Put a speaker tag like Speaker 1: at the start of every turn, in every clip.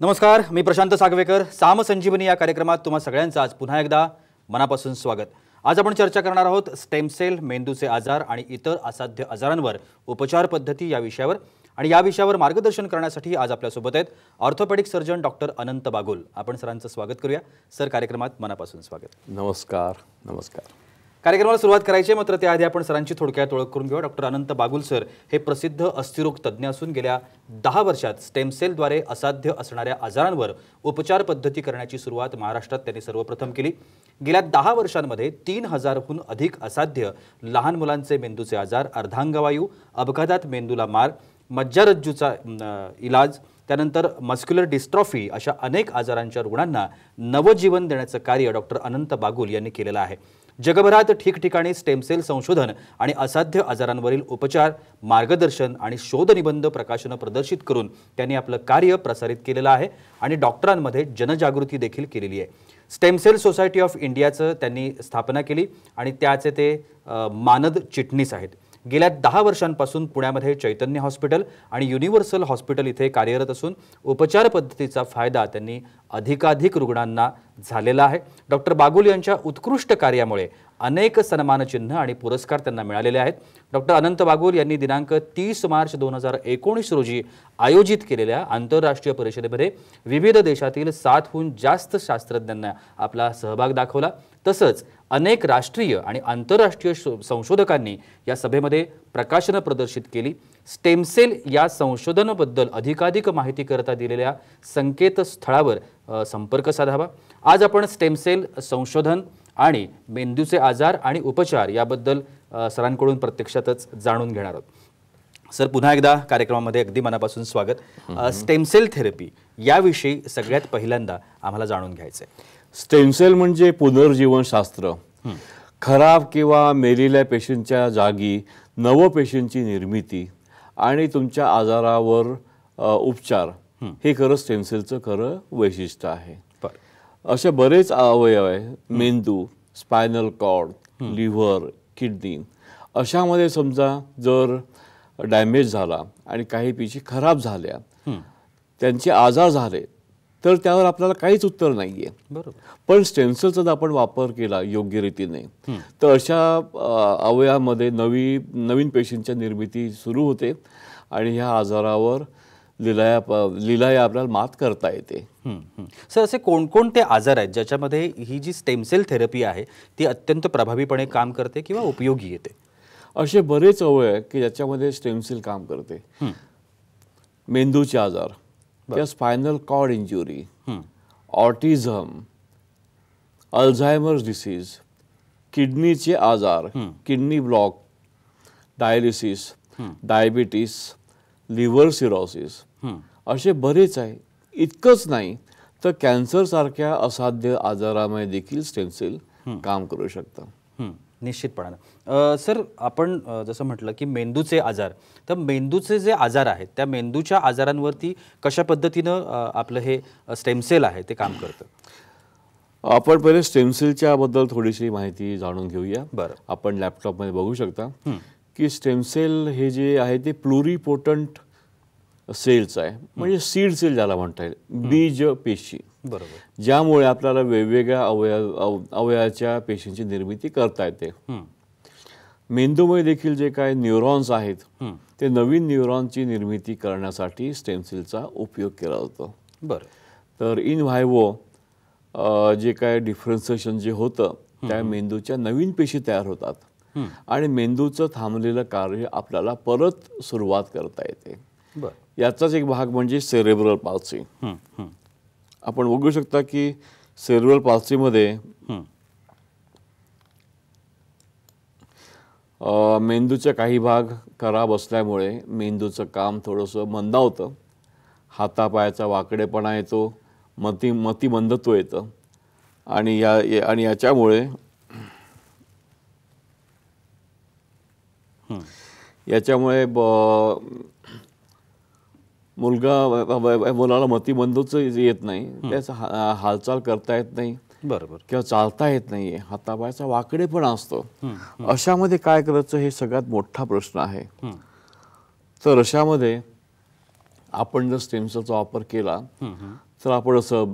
Speaker 1: नमस्कार, मी प्रशांत सागवेकर. साम संजीवनी या कार्यक्रमात तुम्हा सगळ्यांचं आज पुन्हा एकदा मनापासून स्वागत. आज आपण चर्चा करणार आहोत स्टेम सेल, मेंदूचे आजार आणि इतर असाध्य आजारांवर उपचार पद्धती या विषयावर. आणि या विषयावर मार्गदर्शन करण्यासाठी आज आपल्यासोबत आहेत ऑर्थोपेडिक सर्जन डॉक्टर अनंत बागुल. आपण सरांचं स्वागत करूया. सर, कार्यक्रमात मनापासून स्वागत.
Speaker 2: नमस्कार. नमस्कार.
Speaker 1: कार्यक्रमाला सुरुवात करायची, मात्र त्याआधी आपण सरांची थोडक्यात ओळख करून घेऊ. डॉक्टर अनंत बागुल सर हे प्रसिद्ध अस्थिरोग तज्ज्ञ असून गेल्या 10 वर्षात स्टेम सेलद्वारे असाध्य असणाऱ्या आजारांवर उपचार पद्धती करण्याची सुरुवात महाराष्ट्रात त्यांनी सर्वप्रथम केली. गेल्या 10 वर्षांमध्ये 3000हून अधिक असाध्य लहान मुलांचे मेंदूचे आजार, अर्धांगवायू, अपघातात मेंदूला मार, मज्जारज्जूचा इलाज, त्यानंतर मस्क्युलर डिस्ट्रॉफी अशा अनेक आजारांच्या रुग्णांना नवजीवन देण्याचं कार्य डॉक्टर अनंत बागुल यांनी केलेलं आहे. जगभरात ठिकठिकाणी स्टेम सेल संशोधन आणि असाध्य आजारांवरील उपचार, मार्गदर्शन आणि शोधनिबंध प्रकाशनं प्रदर्शित करून त्यांनी आपलं कार्य प्रसारित केलेलं आहे आणि डॉक्टरांमध्ये जनजागृती देखील केलेली आहे. स्टेम सेल सोसायटी ऑफ इंडियाचं त्यांनी स्थापना केली आणि त्याचे ते मानद चिटणीस आहेत. गेल्या 10 वर्षांपासून पुण्यामध्ये चैतन्य हॉस्पिटल आणि युनिव्हर्सल हॉस्पिटल इथे कार्यरत असून उपचार पद्धतीचा फायदा त्यांनी अधिकाधिक रुग्णांना झालेला आहे. डॉक्टर बागुल यांच्या उत्कृष्ट कार्यामुळे अनेक सन्मानचिन्ह आणि पुरस्कार त्यांना मिळालेले आहेत. डॉक्टर अनंत बागुल यांनी दिनांक 30 मार्च 2019 रोजी आयोजित केलेल्या आंतरराष्ट्रीय परिषदेमध्ये विविध देशातील 7हून जास्त शास्त्रज्ञांना आपला सहभाग दाखवला. तसंच अनेक राष्ट्रीय आणि आंतरराष्ट्रीय संशोधकांनी या सभेमध्ये प्रकाशनं प्रदर्शित केली. स्टेम सेल या संशोधनाबद्दल अधिकाधिक माहिती करता दिलेल्या संकेतस्थळावर संपर्क साधावा. आज आपण स्टेम सेल संशोधन आणि मेंदूचे आजार आणि उपचार याबद्दल सरांकडून प्रत्यक्षातच जाणून घेणार आहोत. सर, पुन्हा एकदा कार्यक्रमामध्ये अगदी मनापासून स्वागत. स्टेम सेल थेरपी याविषयी सगळ्यात पहिल्यांदा आम्हाला जाणून घ्यायचं आहे.
Speaker 2: स्टेम सेल म्हणजे पुनर्जीवनशास्त्र. खराब किंवा मेलेल्या पेशींच्या जागी नव पेशींची निर्मिती आणि तुमच्या आजारावर उपचार हे खरं स्टेम सेलचं खरं वैशिष्ट्य आहे. असे बरेच अवयव आहे. मेंदू, स्पायनल कॉर्ड, लिव्हर, किडनी अशामध्ये समजा जर डॅमेज झाला आणि काही पेशी खराब झाल्या, त्यांचे आजार झाले, तर त्यावर आपल्याला काहीच उत्तर नाहीये.
Speaker 1: बरोबर.
Speaker 2: पण स्टेम सेलचा जर आपण वापर केला योग्य रीतीने तर अशा अवयवामध्ये नवीन पेशींच्या निर्मिती सुरू होते आणि ह्या आजारावर लिलाया आपल्याला मात करता येते.
Speaker 1: सर, असे कोणकोणते आजार आहेत ज्याच्यामध्ये ही जी स्टेम सेल थेरपी आहे ती अत्यंत प्रभावीपणे काम करते किंवा उपयोगी येते?
Speaker 2: असे बरेच अवयव आहेत की ज्याच्यामध्ये स्टेम सेल काम करते. मेंदूचे आजार किंवा spinal cord injury, autism, Alzheimer's disease, किडनीचे आजार, kidney block, dialysis, diabetes, liver cirrhosis असे बरेच आहे. इतकंच नाही तर कॅन्सर सारख्या असाध्य आजारामध्ये देखील स्टेम सेल काम करू शकतं.
Speaker 1: निश्चितपणानं. सर, आपण जसं म्हटलं की मेंदूचे आजार, तर मेंदूचे जे आजार आहेत त्या मेंदूच्या आजारांवरती कशा पद्धतीनं आपलं हे स्टेम सेल आहे ते काम करतं?
Speaker 2: आपण पहिले स्टेम सेलच्या बद्दल थोडीशी माहिती जाणून घेऊया.
Speaker 1: बरं.
Speaker 2: आपण लॅपटॉपमध्ये बघू शकता की स्टेम सेल हे जे आहे ते प्लुरिपोटंट सेल्स आहे. म्हणजे सीड सेल ज्याला म्हणता येईल, बीज पेशी.
Speaker 1: बरोबर.
Speaker 2: ज्यामुळे आपल्याला वेगवेगळ्या अवयवाच्या पेशींची निर्मिती करता येते. मेंदूमध्ये देखील जे काय न्यूरॉन्स आहेत ते नवीन न्यूरॉनची निर्मिती करण्यासाठी स्टेम सेलचा उपयोग केला जातो.
Speaker 1: बरं.
Speaker 2: तर इन व्हायवो जे काय डिफरन्सिएशन जे होतं त्या मेंदूच्या नवीन पेशी तयार होतात आणि मेंदूचं थांबलेलं कार्य आपल्याला परत सुरुवात करता येते. याचाच एक भाग म्हणजे सेरेब्रल पाल्सी. आपण बघू शकता की सेरेब्रल पाल्सीमध्ये मेंदूचे काही भाग खराब असल्यामुळे मेंदूचं काम थोडंसं मंदावतं. हातापायाचा वाकडेपणा येतो, मतिमंदत्व येतं आणि याच्यामुळे मुलाला मतिमंदच येत नाही, त्याचा हालचाल करता येत नाही.
Speaker 1: बरोबर.
Speaker 2: किंवा चालता येत नाहीये, हातापायाचा वाकडेपणा असतो. अशामध्ये काय करायचं हे सगळ्यात मोठा प्रश्न आहे. तर अशामध्ये आपण जर स्टेम सेलचा वापर केला तर आपण असं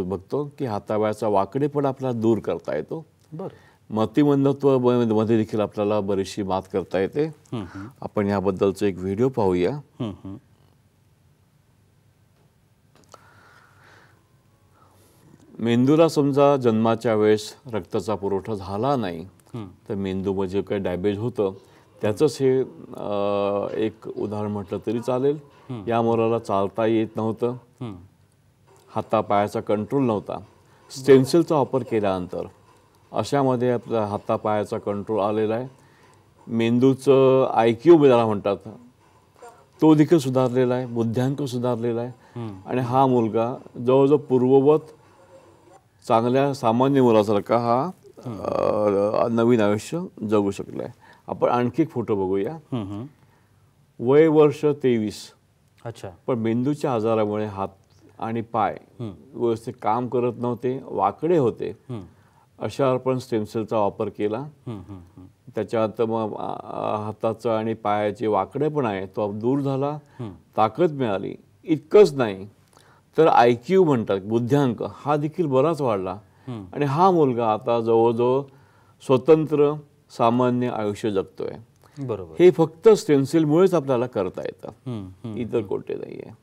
Speaker 2: बघतो की हातापायाचा वाकडेपणा आपल्याला दूर करता येतो.
Speaker 1: बरं.
Speaker 2: मतिमंदत्व मध्ये देखील आपल्याला बरीचशी मात करता येते. आपण याबद्दलचा एक व्हिडिओ पाहूया. मेंदूला समजा जन्माच्या वेळेस रक्ताचा पुरवठा झाला नाही तर मेंदूमध्ये काही डॅमेज होतं त्याचंच हे एक उदाहरण म्हटलं तरी चालेल. या मुलाला चालता येत नव्हतं, हातापायाचा कंट्रोल नव्हता. स्टेमसेलचा वापर केल्यानंतर अशामध्ये आपल्या हातापायाचा कंट्रोल आलेला आहे. मेंदूचं IQ ज्याला म्हणतात तो देखील सुधारलेला आहे, बुद्ध्यांक सुधारलेला आहे. आणि हा मुलगा जवळजवळ पूर्ववत चांगल्या सामान्य मुलासारखा हा नवीन आयुष्य जगू शकला आहे. आपण आणखी एक फोटो बघूया. वय वर्ष 23.
Speaker 1: अच्छा.
Speaker 2: पण मेंदूच्या आजारामुळे हात आणि पाय व्यवस्थित काम करत नव्हते, वाकडे होते. अशावर पण स्टेमसेलचा वापर केला. त्याच्यात मग हाताचा आणि पायाचे वाकडे पण आहे तो दूर झाला, ताकद मिळाली. इतकंच नाही तर IQ म्हणतात बुद्ध्यांक हा देखील बराच वाढला. आणि हा मुलगा आता जवळजवळ स्वतंत्र सामान्य आयुष्य जगतोय.
Speaker 1: बरोबर.
Speaker 2: हे फक्त स्टेमसेलमुळेच आपल्याला करता येतं, इतर कोणते नाही आहे.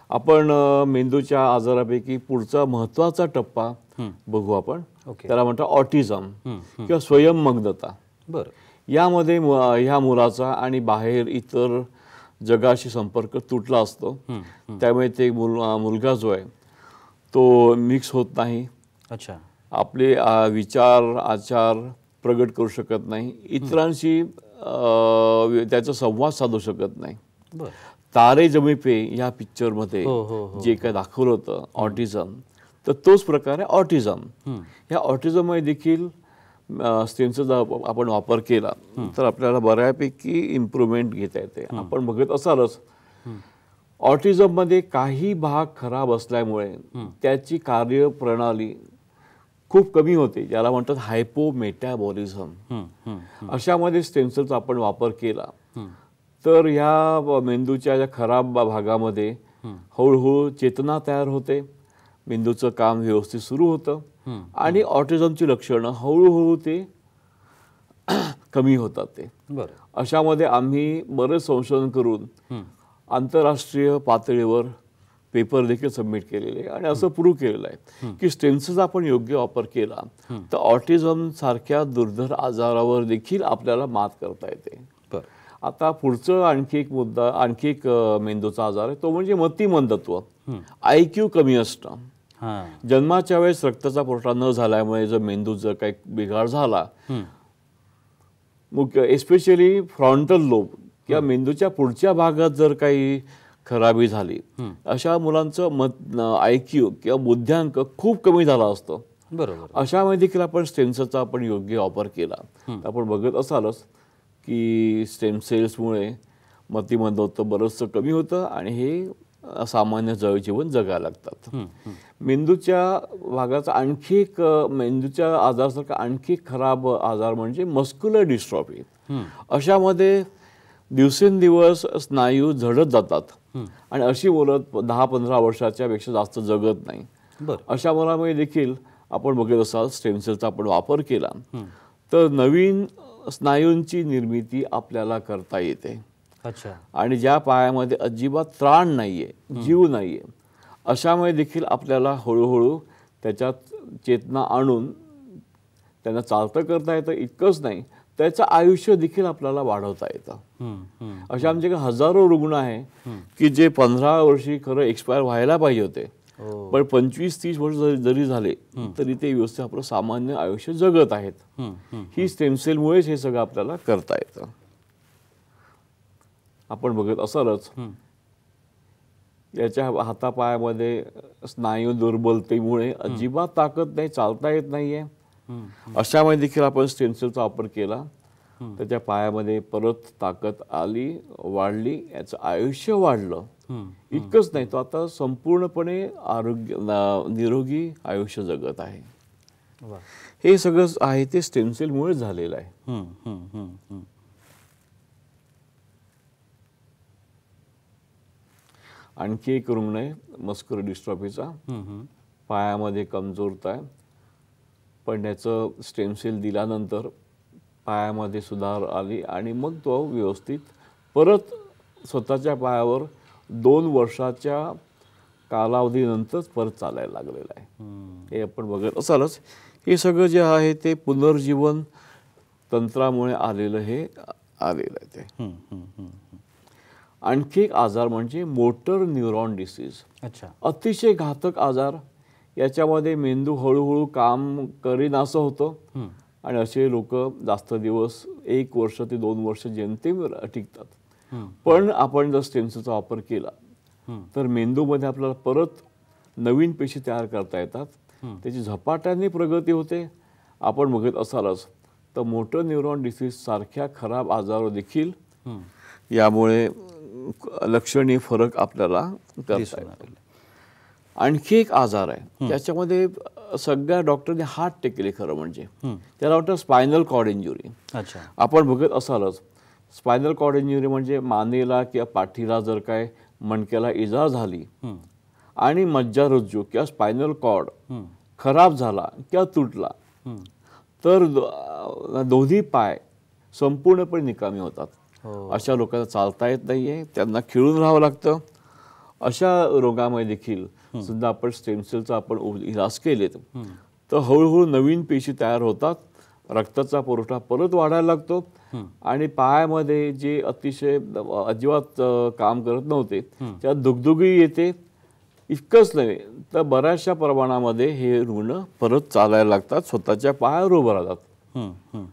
Speaker 2: आपण मेंदूच्या आजारापैकी पुढचा महत्वाचा टप्पा बघू आपण. त्याला म्हणतात ऑटिझम किंवा स्वयंमग्नता.
Speaker 1: बरं.
Speaker 2: यामध्ये ह्या मुलाचा आणि बाहेर इतर जगाशी संपर्क तुटला असतो. त्यामुळे ते मुलगा जो आहे तो मिक्स होत नाही.
Speaker 1: अच्छा.
Speaker 2: आपले विचार आचार प्रगट करू शकत नाही, इतरांशी त्याचा संवाद साधू शकत नाही.
Speaker 1: बरं.
Speaker 2: तारे जमी पे या पिक्चरमध्ये जे काय दाखवलं होतं ऑटिझम, तर तोच प्रकार आहे ऑटिझम. ह्या ऑटिझममध्ये देखील स्टेमसेलचा आपण वापर केला तर आपल्याला बऱ्यापैकी इम्प्रूव्हमेंट घेता येते. आपण बघत असालच ऑटिझममध्ये काही भाग खराब असल्यामुळे त्याची कार्यप्रणाली खूप कमी होते, ज्याला म्हणतात हायपोमेटाबॉलिझम. अशामध्ये स्टेमसेलचा आपण वापर केला तर ह्या मेंदूच्या ज्या खराब भागामध्ये हळूहळू चेतना तयार होते, मेंदूचं काम व्यवस्थित सुरू होतं आणि ऑटिझमची लक्षणं हळूहळू ते कमी होतात. ते अशामध्ये आम्ही बरेच संशोधन करून आंतरराष्ट्रीय पातळीवर पेपर देखील सबमिट केलेले आणि असं प्रूव्ह केलेलं आहे की स्टेमसेलचा आपण योग्य वापर केला तर ऑटिझम सारख्या दुर्धर आजारावर देखील आपल्याला मात करता येते. आता पुढचं आणखी एक मुद्दा, आणखी एक मेंदूचा आजार आहे तो म्हणजे मतिमंदत्व. IQ कमी असणं. जन्माच्या वेळेस रक्ताचा पुरवठा न झाल्यामुळे जर मेंदूत जर काही बिघाड झाला, मुख्य एस्पेशली फ्रंटल लोब किंवा मेंदूच्या पुढच्या भागात जर काही खराबी झाली, अशा मुलांचं IQ किंवा बुद्ध्यांक खूप कमी झाला असतो.
Speaker 1: बरोबर.
Speaker 2: अशामध्ये देखील आपण स्टेमसेलचा आपण योग्य वापर केला. आपण बघत असालच की स्टेमसेल्समुळे मतिमंदत्व बरंचसं कमी होतं आणि हे सामान्य जीवन जगायला लागतात. मेंदूच्या भागाचा आणखी एक मेंदूच्या आजारासारखा आणखी खराब आजार म्हणजे मस्क्युलर डिस्ट्रॉफी. अशामध्ये दिवसेंदिवस स्नायू झडत जातात आणि अशी मुलं 10-15 वर्षाच्या पेक्षा जास्त जगत नाही. अशा मुलांमध्ये देखील आपण बघत असाल स्टेमसेलचा आपण वापर केला तर नवीन स्नायूंची निर्मिती आपल्याला करता येते.
Speaker 1: अच्छा.
Speaker 2: आणि ज्या पायामध्ये अजिबात त्राण नाहीये, जीव नाहीये, अशामुळे देखील आपल्याला हळूहळू त्याच्यात चेतना आणून त्यांना चालतं करता येतं. इतकंच नाही, त्याचं आयुष्य देखील आपल्याला वाढवता येतं. अशा आमच्याकडे हजारो रुग्ण आहे की जे 15 वर्षी खरं एक्सपायर व्हायला पाहिजे होते, पण 25-30 वर्ष जरी झाले तरी ते व्यवस्थित आपलं सामान्य आयुष्य जगत आहेत. ही स्टेमसेलमुळेच हे सगळं आपल्याला करता येतं. आपण बघत असालच याच्या हातापायामध्ये स्नायू दुर्बलतेमुळे अजिबात ताकद नाही, चालता येत नाहीये. अशामध्ये देखील आपण स्टेमसेलचा वापर केला त्याच्या पायामध्ये परत ताकद आली, वाढली, याचं आयुष्य वाढलं. इतकंच नाही, तो आता संपूर्णपणे निरोगी आयुष्य जगत आहे. हे सगळं आहे ते स्टेमसेलमुळे झालेलं आहे. आणखी एक रुग्ण आहे मस्क्युलर डिस्ट्रॉफीचा, पायामध्ये कमजोरता आहे, पण त्याचं स्टेम सेल दिल्यानंतर पायामध्ये सुधार आली आणि मग तो व्यवस्थित परत स्वतःच्या पायावर 2 वर्षाच्या कालावधीनंतरच परत चालायला लागलेला आहे. हे आपण बघत असालच. हे सगळं जे आहे ते पुनर्जीवन तंत्रामुळे आलेलं आहे ते. आणखी एक आजार म्हणजे मोटर न्यूरॉन डिसीज.
Speaker 1: अच्छा.
Speaker 2: अतिशय घातक आजार. याच्यामध्ये मेंदू हळूहळू काम करीन असं होतं आणि असे लोक जास्त दिवस 1 वर्ष ते 2 वर्ष जेमतेम टिकतात. पण आपण जर स्टेम सेलचा वापर केला तर मेंदूमध्ये आपल्याला परत नवीन पेशी तयार करता येतात. त्याची झपाट्याने प्रगती होते. आपण बघत असालच तर मोटर न्यूरॉन डिसीज सारख्या खराब आजारावर देखील यामुळे लक्षणीय फरक आपल्याला करता येतो. आणखी एक आजार आहे त्याच्यामध्ये सगळ्या डॉक्टरने हात टेकले खरं म्हणजे, त्याला वाटतं स्पायनल कॉर्ड इंजुरी.
Speaker 1: अच्छा.
Speaker 2: आपण बघत असालच स्पायनल कॉर्ड इंजुरी म्हणजे मानेला किंवा पाठीला जर काय मणक्याला इजा झाली आणि मज्जारज्जू किंवा स्पायनल कॉर्ड खराब झाला किंवा तुटला तर दोन्ही पाय संपूर्णपणे निकामी होतात. अशा लोकांना चालता येत नाहीये, त्यांना खिळून राहावं लागतं. अशा रोगामध्ये देखील सुद्धा आपण स्टेम सेलचा आपण इलाज केलेत तर हळूहळू नवीन पेशी तयार होतात, रक्ताचा पुरवठा परत वाढायला लागतो आणि पायामध्ये जे अतिशय अजिबात काम करत नव्हते त्यात दुगदुगी येते. इतकंच नव्हे तर बऱ्याचशा प्रमाणामध्ये हे रुग्ण परत चालायला लागतात, स्वतःच्या पायावर उभं राहतात.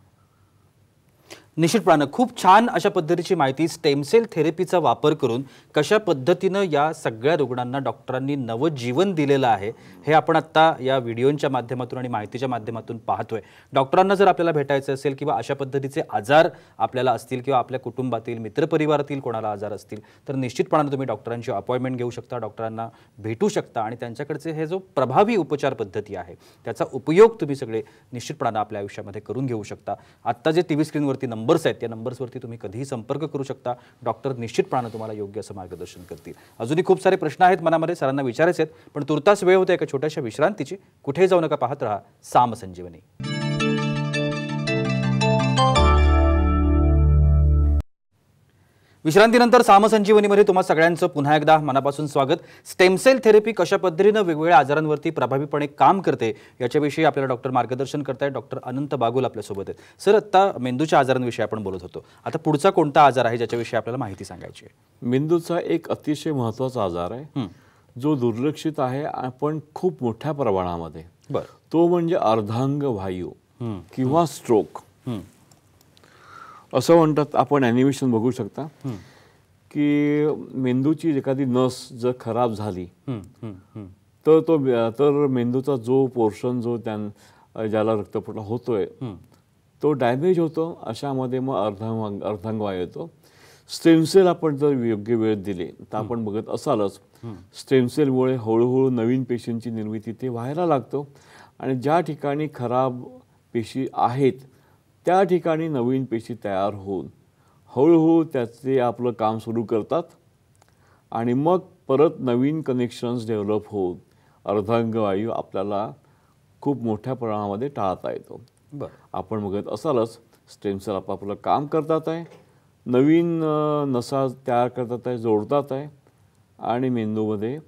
Speaker 1: निश्चितपणानं खूप छान अशा पद्धतीची माहिती. स्टेम सेल थेरपीचा वापर करून कशा पद्धतीनं या सगळ्या रुग्णांना डॉक्टरांनी नवं जीवन दिलेलं आहे हे आपण आत्ता या व्हिडिओच्या माध्यमातून आणि माहितीच्या माध्यमातून पाहतोय. डॉक्टरांना जर आपल्याला भेटायचं असेल किंवा अशा पद्धतीचे आजार आपल्याला असतील किंवा आपल्या कुटुंबातील मित्रपरिवारातील कोणाला आजार असतील तर निश्चितपणानं तुम्ही डॉक्टरांची अपॉइंटमेंट घेऊ शकता, डॉक्टरांना भेटू शकता आणि त्यांच्याकडचे हे जो प्रभावी उपचार पद्धती आहे त्याचा उपयोग तुम्ही सगळे निश्चितपणानं आपल्या आयुष्यामध्ये करून घेऊ शकता. आत्ता जे टीव्ही स्क्रीनवरती नंबर्स आहेत त्या नंबर्सवरती तुम्ही कधीही संपर्क करू शकता. डॉक्टर निश्चितपणानं तुम्हाला योग्य असं मार्गदर्शन करतील. अजूनही खूप सारे प्रश्न आहेत मनामध्ये, सरांना विचारायचे आहेत, पण तुर्तास वेळ होते एका छोट्याशा विश्रांतीची. कुठे जाऊ नका, पाहत रहा साम संजीवनी. विश्रांतीनंतर सामसंजीवनीमध्ये तुम्हा सगळ्यांचं पुन्हा एकदा मनापासून स्वागत. स्टेम सेल थेरपी कशा पद्धतीनं वेगवेगळ्या आजारांवरती प्रभावीपणे काम करते याच्याविषयी आपल्याला डॉक्टर मार्गदर्शन करतायत. डॉक्टर अनंत बागुल आपल्यासोबत आहेत. सर, आत्ता मेंदूच्या आजारांविषयी आपण बोलत होतो. आता पुढचा कोणता आजार आहे ज्याच्याविषयी आपल्याला माहिती सांगायची आहे?
Speaker 2: मेंदूचा एक अतिशय महत्त्वाचा आजार आहे जो दुर्लक्षित आहे पण खूप मोठ्या प्रमाणामध्ये. तो म्हणजे अर्धांग वायू किंवा स्ट्रोक असं म्हणतात. आपण ॲनिमेशन बघू शकता की मेंदूची एखादी नस जर खराब झाली तर मेंदूचा जो पोर्शन जो ज्याला रक्तपुरवठा होतोय तो डॅमेज होतो. अशामध्ये मग अर्धांग वायू येतो. स्टेम सेल आपण जर योग्य वेळ दिले तर आपण बघत असालच स्टेम सेलमुळे हळूहळू नवीन पेशींची निर्मिती ते व्हायला लागतो आणि ज्या ठिकाणी खराब पेशी आहेत त्या ठिकाणी नवीन पेशी तयार होऊन हळूहळू त्याचे आपलं काम सुरू करतात आणि मग परत नवीन कनेक्शन्स डेव्हलप होऊन अर्धांग वायू आपल्याला खूप मोठ्या प्रमाणामध्ये टाळता येतो. आपण बघत असालच स्टेम सेल आपलं काम करतात आहे, नवीन नसा तयार करतात आहे, जोडतात आहे आणि मेंदूमध्ये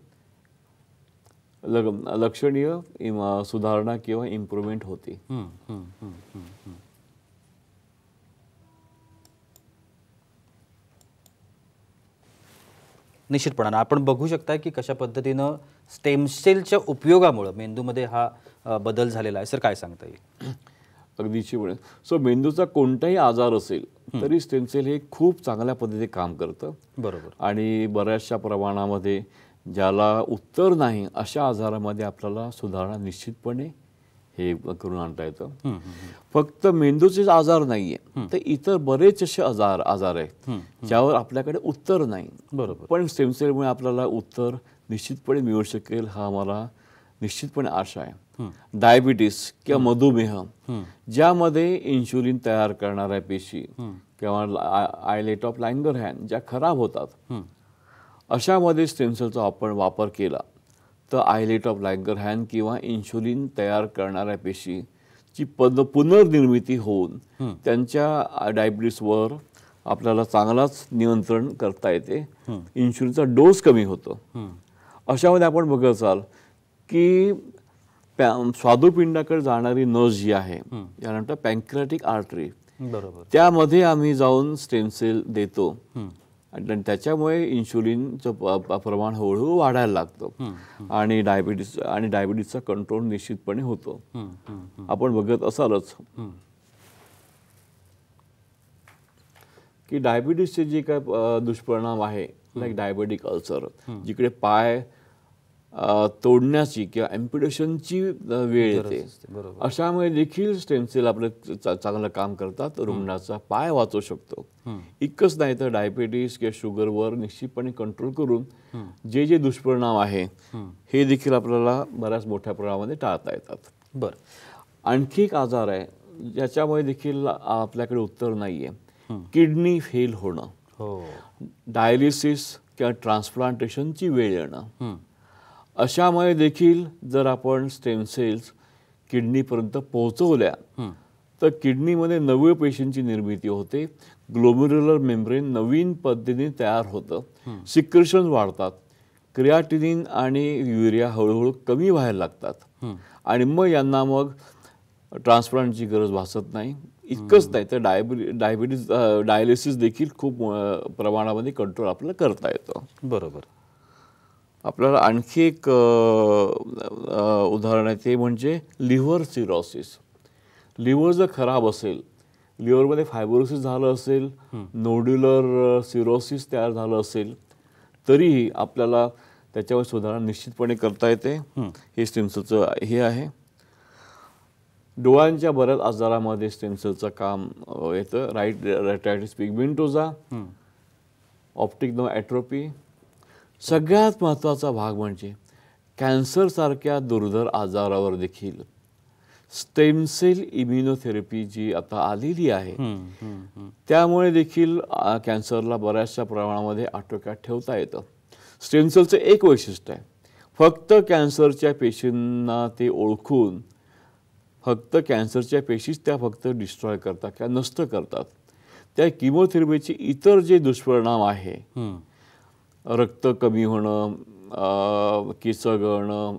Speaker 2: लक्षणीय सुधारणा किंवा इम्प्रूव्हमेंट होते.
Speaker 1: निश्चितपणानं आपण बघू शकता की कशा पद्धतीनं स्टेम सेलच्या उपयोगामुळे मेंदूमध्ये हा बदल झालेला आहे. सर, काय सांगता येईल?
Speaker 2: अगदीची वेळ. सो मेंदूचा कोणताही आजार असेल तरी स्टेम सेल हे खूप चांगल्या पद्धतीने काम करतं.
Speaker 1: बरोबर.
Speaker 2: आणि बऱ्याचशा प्रमाणामध्ये ज्याला उत्तर नाही अशा आजारामध्ये आपल्याला सुधारणा निश्चितपणे हे करून आणता येतं. फक्त मेंदूचेच आजार नाहीये तर इतर बरेच असे आजार आहेत ज्यावर आपल्याकडे उत्तर नाही.
Speaker 1: बरोबर.
Speaker 2: पण स्टेम सेलमुळे आपल्याला उत्तर निश्चितपणे मिळू शकेल हा मला निश्चितपणे आशा आहे. डायबिटीस किंवा मधुमेह ज्यामध्ये इन्शुलिन तयार करणाऱ्या पेशी किंवा आयलेट ऑफ लँगरहॅन ज्या खराब होतात अशामध्ये स्टेम सेलचा आपण वापर केला तर आयलेट ऑफ लँगरहॅन किंवा इन्शुलिन तयार करणाऱ्या पेशीची पुनर्निर्मिती होऊन त्यांच्या डायबिटीसवर आपल्याला चांगलाच नियंत्रण करता येते. इन्शुलिनचा डोस कमी होतो. अशामध्ये आपण बघत असाल की स्वादुपिंडाकडे जाणारी नस जी आहे यानंतर पॅन्क्रियाटिक आर्टरी,
Speaker 1: बरोबर,
Speaker 2: त्यामध्ये आम्ही जाऊन स्टेम सेल देतो आणि त्याच्यामुळे इन्शुलिनचं प्रमाण हळूहळू वाढायला लागतं आणि डायबिटीसचा कंट्रोल निश्चितपणे होतो. आपण बघत असालच की डायबिटीसचे जे काय दुष्परिणाम आहे, लाईक डायबेटिक अल्सर, जिकडे पाय तोडण्याची किंवा ॲम्प्युटेशनची वेळ येते, अशामुळे देखील स्टेम सेल आपलं चांगलं काम करतात. रुग्णाचा पाय वाचवू शकतो. इतकंच नाही तर डायबिटीस किंवा शुगरवर निश्चितपणे कंट्रोल करून जे जे दुष्परिणाम आहे हे देखील आपल्याला बऱ्याच मोठ्या प्रमाणामध्ये टाळता येतात.
Speaker 1: बरं,
Speaker 2: आणखी एक आजार आहे ज्याच्यामुळे देखील आपल्याकडे उत्तर नाही आहे, किडनी फेल होणं, डायलिसिस किंवा ट्रान्सप्लांटेशनची वेळ येणं. अशामुळे देखील जर आपण स्टेम सेल्स किडनीपर्यंत पोहोचवल्या तर किडनीमध्ये नव्या पेशींची निर्मिती होते, ग्लोमेरुलर मेम्ब्रेन नवीन पद्धतीने तयार होतं, सिक्रेशन्स वाढतात, क्रियाटिनिन आणि युरिया हळूहळू कमी व्हायला लागतात आणि मग ट्रान्सप्लांटची गरज भासत नाही. इतकंच नाही तर डायलिसिस देखील खूप प्रमाणामध्ये कंट्रोल आपल्याला करता येतं.
Speaker 1: बरोबर.
Speaker 2: आपल्याला आणखी एक उदाहरण आहे ते म्हणजे लिव्हर सिरोसिस. लिव्हर जर खराब असेल, लिव्हरमध्ये फायब्रोसिस झालं असेल, नोड्युलर सिरोसिस तयार झालं असेल, तरीही आपल्याला त्याच्यावर सुधारणा निश्चितपणे करता येते. हे स्टेम सेलचं हे आहे. डोळ्यांच्या बऱ्याच आजारामध्ये स्टेम सेलचं काम येतं. Retinitis pigmentosa, optic nerve ॲट्रोफी. सगळ्यात महत्त्वाचा भाग म्हणजे कॅन्सरसारख्या दुर्धर आजारावर देखील स्टेम सेल इम्युनोथेरपी जी आता आलेली आहे त्यामुळे देखील कॅन्सरला बऱ्याचशा प्रमाणामध्ये आटोक्यात ठेवता येतं. स्टेम सेलचं एक वैशिष्ट्य आहे, फक्त कॅन्सरच्या पेशींना ते ओळखून फक्त कॅन्सरच्या पेशीच त्या फक्त डिस्ट्रॉय करतात किंवा नष्ट करतात. त्या किमोथेरपीचे इतर जे दुष्परिणाम आहे, रक्त कमी होणं, केस गळणं,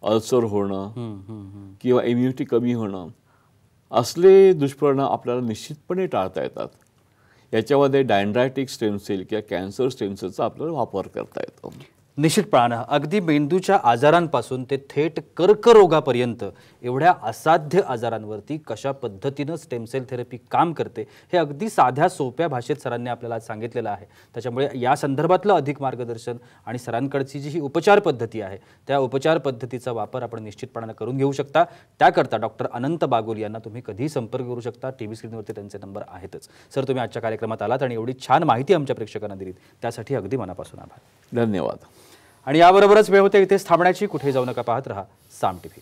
Speaker 2: अल्सर होणं किंवा इम्युनिटी कमी होणं, असले दुष्परिणाम आपल्याला निश्चितपणे टाळता येतात. याच्यामध्ये डेंड्रायटिक स्टेम सेल किंवा कॅन्सर स्टेम सेलचा आपल्याला वापर करता येतो.
Speaker 1: निश्चितपणे अगदी मेंदूच्या आजारांपासून ते थेट कर्करोगापर्यंत एवढ्या असाध्य आजारांवरती कशा पद्धतीनं स्टेम सेल थेरपी काम करते हे अगदी साध्या सोप्या भाषेत सरांनी आपल्याला आज सांगितलेलं आहे. त्याच्यामुळे या संदर्भातलं अधिक मार्गदर्शन आणि सरांकडची जी ही उपचार पद्धती आहे त्या उपचार पद्धतीचा वापर आपण निश्चितपणानं करून घेऊ शकता. त्याकरता डॉक्टर अनंत बागुल यांना तुम्ही कधीही संपर्क करू शकता. टीव्ही स्क्रीनवरती त्यांचे नंबर आहेतच. सर, तुम्ही आजच्या कार्यक्रमात आलात आणि एवढी छान माहिती आमच्या प्रेक्षकांना दिलीत त्यासाठी अगदी मनापासून आभार.
Speaker 2: धन्यवाद.
Speaker 1: आणि याबरोबरच वेळ होते इथेच थांबण्याची. कुठे जाऊ नका, पाहत रहा साम टीव्ही.